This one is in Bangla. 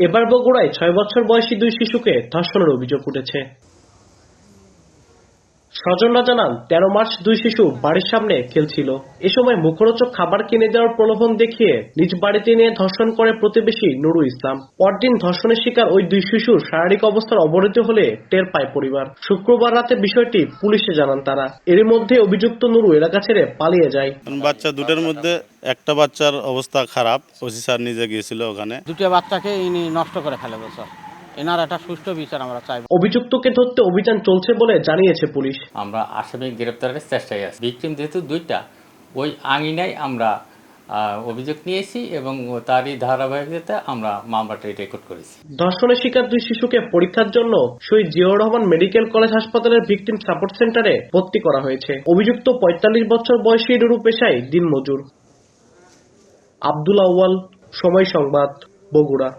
এবার বগুড়ায় 6 বছর বয়সী 2 শিশুকে ধর্ষণের অভিযোগ উঠেছে। স্বজনরা জানান, 13 মার্চ 2 শিশু বাড়ির সামনে খেলছিল। এ সময় মুখরোচক খাবার কিনে দেওয়ার প্রলোভন দেখিয়ে নিজ বাড়িতে নিয়ে ধর্ষণ করে প্রতিবেশী নুরুল ইসলাম। পরদিন ধর্ষণের শিকার ওই 2 শিশুর শারীরিক অবস্থার অবনতি হলে টের পায় পরিবার। শুক্রবার রাতে বিষয়টি পুলিশে জানান তারা। এর মধ্যে অভিযুক্ত নুরু এলাকা ছেড়ে পালিয়ে যায়। বাচ্চা দুটোর মধ্যে একটা বাচ্চার অবস্থা খারাপ, ওসি স্যার নিজে গিয়েছিল ওখানে। দুটো বাচ্চাকে ইনি নষ্ট করে ফেলে বলছে। এনার একটা সুষ্ঠু বিচার আমরা চাই। অভিযুক্তকে ধরতে অভিযান চলছে বলে জানিয়েছে পুলিশ। আমরা আসামি গ্রেপ্তারের চেষ্টায় আছি। ভিকটিম যেহেতু দুইটা, ওই আঙিনায় আমরা অভিযোগ নিয়েছি এবং তারই ধারাবাহিকতাতে আমরা মামলাটি রেকর্ড করেছি। ধর্ষণের শিকার 2 শিশুকে পরীক্ষার জন্য শহীদ জিয়াউর রহমান মেডিকেল কলেজ হাসপাতালের ভিকটিম সাপোর্ট সেন্টারে ভর্তি করা হয়েছে। অভিযুক্ত 45 বছর বয়সী নুরু পেশায় দিনমজুর। আব্দুল আউয়াল, সময় সংবাদ, বগুড়া।